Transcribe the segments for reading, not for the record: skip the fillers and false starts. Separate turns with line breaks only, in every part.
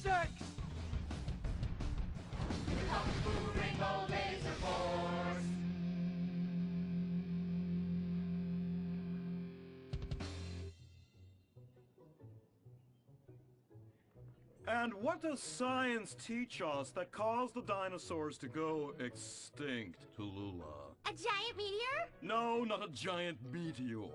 6!
Kung Fu Rainbow Laser Force!
And what does science teach us that caused the dinosaurs to go extinct, Tallulah?
A giant meteor?
No, not a giant meteor.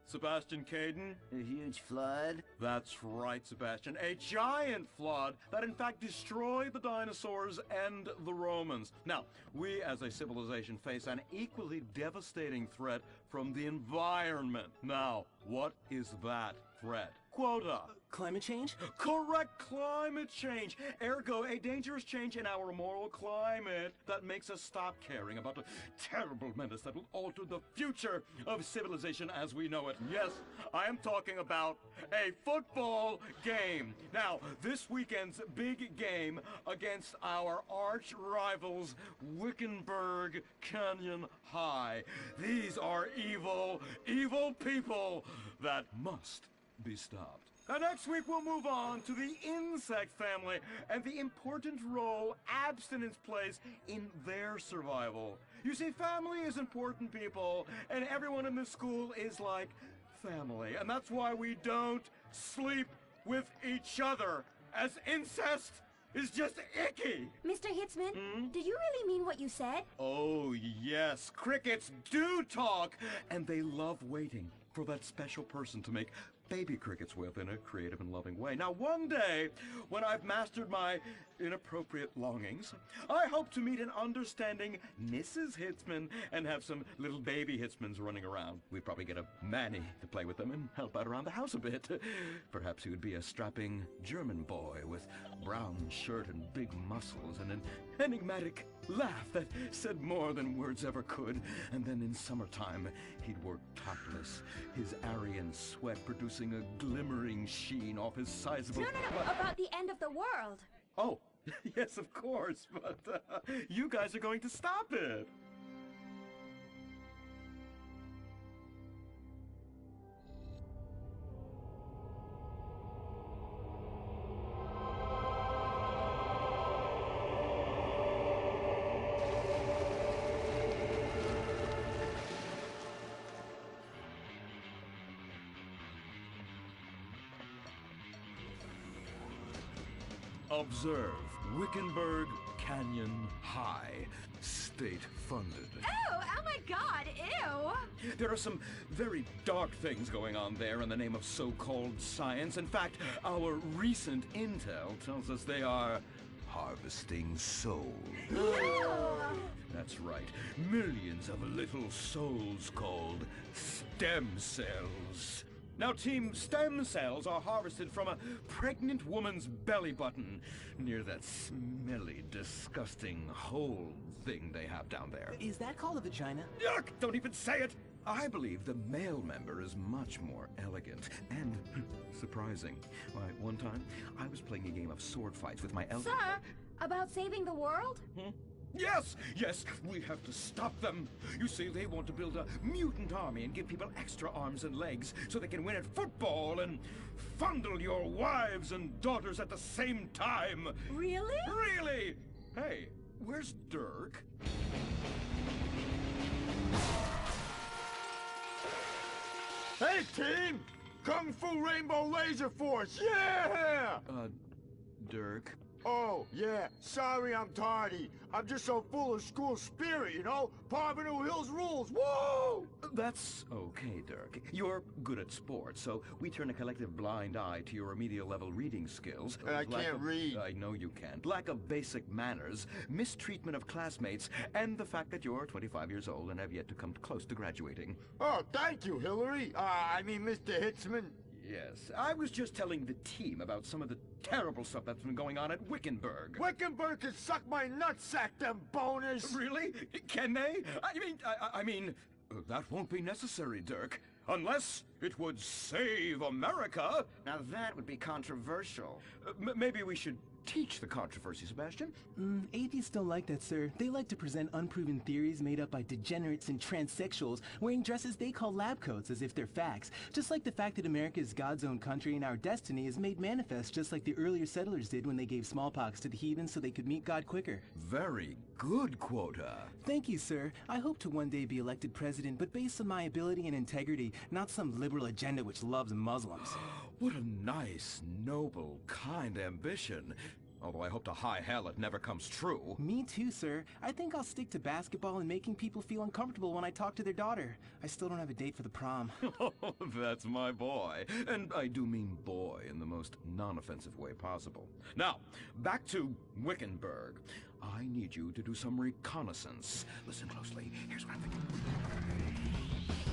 Sebastian Caden?
A huge flood?
That's right, Sebastian. A giant flood that in fact destroyed the dinosaurs and the Romans. Now, we as a civilization face an equally devastating threat from the environment. Now, what is that threat? Quota.
Climate change?
Correct, climate change. Ergo, a dangerous change in our moral climate that makes us stop caring about the terrible menace that will alter the future of civilization as we know it. Yes, I am talking about a football game. Now, this weekend's big game against our arch rivals, Wickenburg Canyon High. These are evil, evil people that must be stopped. Now, next week we'll move on to the insect family and the important role abstinence plays in their survival. You see, family is important, people, and everyone in this school is like family, and that's why we don't sleep with each other, as incest is just icky.
Mr. Hitzman, did you really mean what you said?
Oh, yes. Crickets do talk, and they love waiting for that special person to make baby crickets with in a creative and loving way. Now, one day, when I've mastered my inappropriate longings, I hope to meet an understanding Mrs. Hitzman and have some little baby Hitzmans running around. We'd probably get a Manny to play with them and help out around the house a bit. Perhaps he would be a strapping German boy with brown shirt and big muscles and an enigmatic laugh that said more than words ever could. And then in summertime, he'd work topless, his Aryan sweat producing a glimmering sheen off his sizable...
No, about the end of the world.
Oh, yes, of course, but you guys are going to stop it. Observe Wickenburg Canyon High, state-funded.
Oh my God, ew!
There are some very dark things going on there in the name of so-called science. In fact, our recent intel tells us they are harvesting souls. That's right, millions of little souls called stem cells. Now, Team Stem Cells are harvested from a pregnant woman's belly button near that smelly, disgusting hole thing they have down there.
Is that called a vagina?
Yuck! Don't even say it! I believe the male member is much more elegant and surprising. Why, one time, I was playing a game of sword fights with my elder...
Sir, about saving the world?
Yes, we have to stop them. You see, they want to build a mutant army and give people extra arms and legs so they can win at football and fondle your wives and daughters at the same time.
Really?
Really? Hey, where's Dirk?
Hey, team! Kung Fu Rainbow Laser Force, yeah!
Dirk?
Oh, yeah, sorry I'm tardy. I'm just so full of school spirit, you know? Parvenu Hills rules, whoa!
That's okay, Dirk. You're good at sports, so we turn a collective blind eye to your remedial level reading skills.
I can't read.
I know you can't. Lack of basic manners, mistreatment of classmates, and the fact that you're 25 years old and have yet to come close to graduating.
Oh, thank you, Hillary. Mr. Hitzman.
Yes, I was just telling the team about some of the terrible stuff that's been going on at Wickenburg.
Wickenburg can suck my nutsack, them boners!
Really? Can they? I mean, that won't be necessary, Dirk. Unless It would save America.
Now that would be controversial.
Maybe we should teach the controversy, Sebastian.
Atheists don't like that, sir. They like to present unproven theories made up by degenerates and transsexuals wearing dresses they call lab coats as if they're facts. Just like the fact that America is God's own country and our destiny is made manifest just like the earlier settlers did when they gave smallpox to the heathen so they could meet God quicker.
Very good, Quota.
Thank you, sir. I hope to one day be elected president, but based on my ability and integrity, not some liberal agenda which loves Muslims.
What a nice, noble, kind ambition. Although I hope to high hell it never comes true.
Me too, sir. I think I'll stick to basketball and making people feel uncomfortable when I talk to their daughter. I still don't have a date for the prom.
Oh, that's my boy. And I do mean boy in the most non-offensive way possible. Now, back to Wickenburg. I need you to do some reconnaissance. Listen closely. Here's what I'm thinking.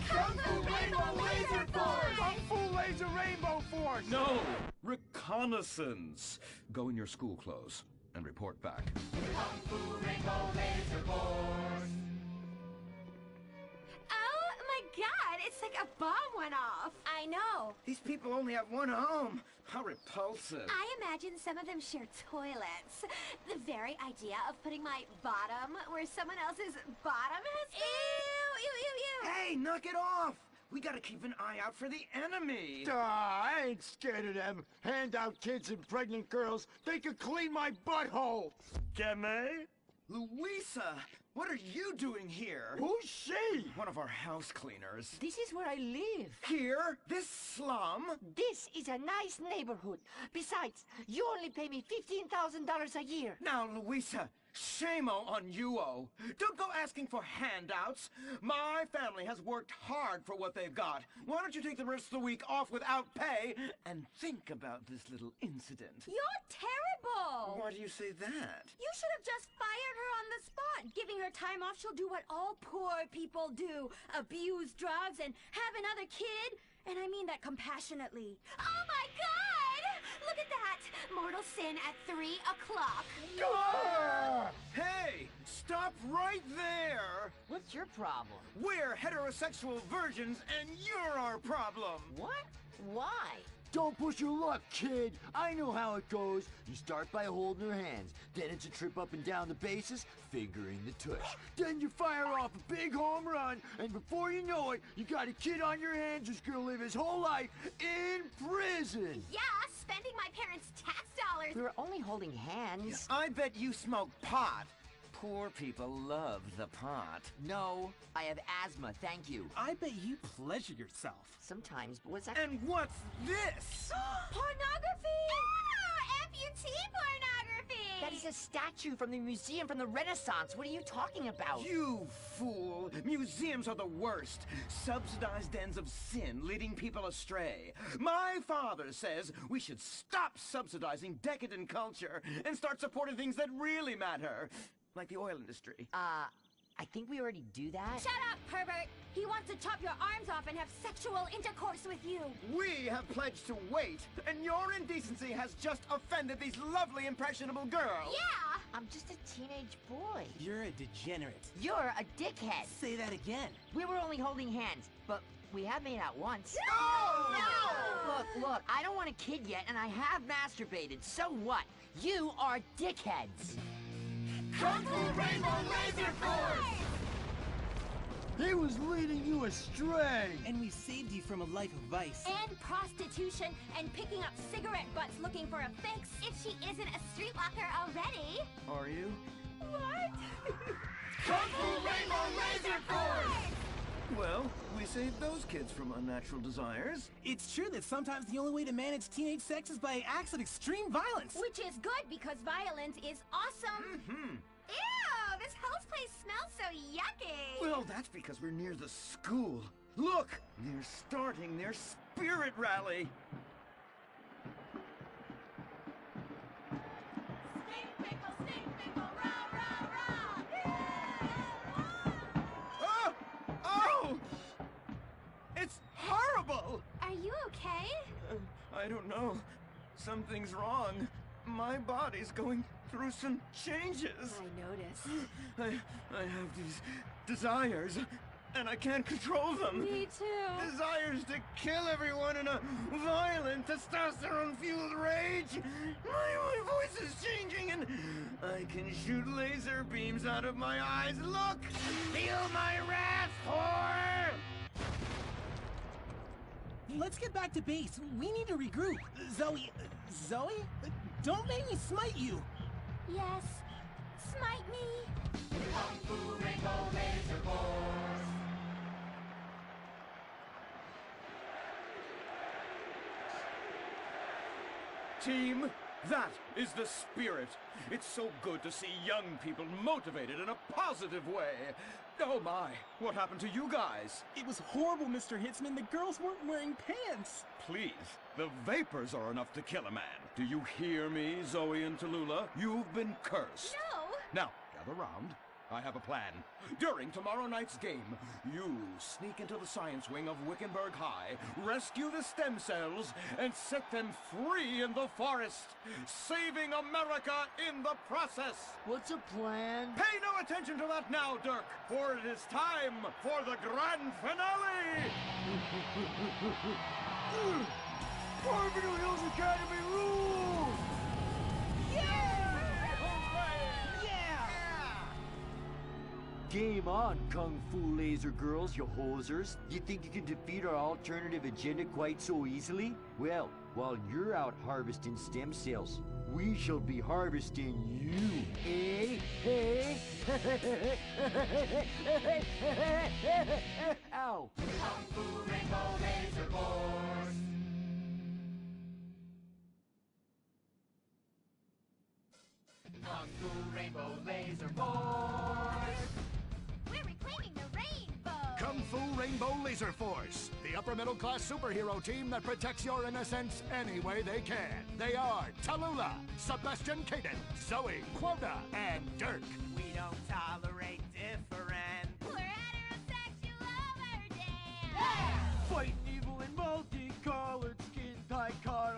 Kung Fu Rainbow Laser Force!
Kung Fu Laser Rainbow Force!
No! Reconnaissance! Go in your school clothes and report back.
Kung Fu Rainbow Laser Force!
Oh my god, it's like a bomb went off. I know.
These people only have one home. How repulsive.
I imagine some of them share toilets. The very idea of putting my bottom where someone else's bottom has been. Ew, ew, ew, ew.
Hey, knock it off! We gotta keep an eye out for the enemy.
I ain't scared of them. Handout kids and pregnant girls. They could clean my butthole.
Game?
Louisa, what are you doing here?
Who's she?
One of our house cleaners.
This is where I live.
Here? This slum?
This is a nice neighborhood. Besides, you only pay me $15,000 a year.
Now, Louisa, shame-o on you-o. Don't go asking for handouts. My family has worked hard for what they've got. Why don't you take the rest of the week off without pay and think about this little incident?
You're terrible.
Why do you say that?
You should have just fired her on the spot. Giving her time off, she'll do what all poor people do. Abuse drugs and have another kid. And I mean that compassionately. Oh my god! Look at that! Mortal sin at 3 o'clock.
Hey, stop right there!
What's your problem?
We're heterosexual virgins and you're our problem!
What? Why?
Don't push your luck, kid. I know how it goes. You start by holding her hands. Then it's a trip up and down the bases, fingering the tush. Then you fire off a big home run, and before you know it, you got a kid on your hands who's gonna live his whole life in prison.
Yeah, spending my parents' tax dollars.
We were only holding hands.
I bet you smoke pot. Poor people love the pot.
No, I have asthma, thank you.
I bet you pleasure yourself.
Sometimes, but what's that?
And what's this?
Pornography! Ah, amputee pornography!
That is a statue from the museum from the Renaissance. What are you talking about?
You fool! Museums are the worst. Subsidized dens of sin leading people astray. My father says we should stop subsidizing decadent culture and start supporting things that really matter. Like the oil industry.
I think we already do that.
Shut up, pervert! He wants to chop your arms off and have sexual intercourse with you.
We have pledged to wait, and your indecency has just offended these lovely, impressionable girls.
Yeah!
I'm just a teenage boy.
You're a degenerate.
You're a dickhead.
Say that again.
We were only holding hands, but we have made out once.
No!
Look, I don't want a kid yet, and I have masturbated. So what? You are dickheads.
Kung Fu Rainbow Laser Force!
He was leading you astray.
And we saved you from a life of vice.
And prostitution and picking up cigarette butts looking for a fix if she isn't a streetwalker already.
Are you?
What?
Kung Fu Rainbow Laser Force!
Well, we saved those kids from unnatural desires.
It's true that sometimes the only way to manage teenage sex is by acts of extreme violence.
Which is good because violence is awesome. Ew, this whole place smells so yucky.
Well, that's because we're near the school. Look, they're starting their spirit rally.
Stink pickle, rah, rah, rah.
Oh! Oh! It's horrible!
Are you okay?
I don't know. Something's wrong. My body's going through some changes.
I noticed.
I have these desires. and I can't control them.
Me too.
Desires to kill everyone in a violent, testosterone-fueled rage. My voice is changing, and I can shoot laser beams out of my eyes. Look! Feel my wrath, whore!
Let's get back to base. We need to regroup. Zoe? Don't make me smite you.
Yes. Smite me.
Kung Fu Rainbow Laser Force.
Team, that is the spirit. It's so good to see young people motivated in a positive way. Oh my, what happened to you guys?
It was horrible, Mr. Hitzman. The girls weren't wearing pants.
Please, the vapors are enough to kill a man. Do you hear me, Zoe and Tallulah? You've been cursed.
No.
Now, gather round. I have a plan. During tomorrow night's game, you sneak into the science wing of Wickenburg High, rescue the stem cells, and set them free in the forest, saving America in the process.
What's a plan?
Pay no attention to that now, Dirk, for it is time for the grand finale!
Orbital Hills Academy rules! Game on, Kung Fu Laser Girls, you hosers. You think you can defeat our alternative agenda quite so easily? Well, while you're out harvesting stem cells, we shall be harvesting you, eh? Hey? Ow!
Kung Fu Rainbow Laser Force. Kung Fu Rainbow Laser Force.
We're reclaiming the rainbow.
Kung Fu Rainbow Laser Force, the upper middle class superhero team that protects your innocence any way they can. They are Tallulah, Sebastian Caden, Zoe, Quota, and Dirk.
We don't tolerate different.
We're heterosexual overdance.
Fighting evil in multicolored skin, tie car,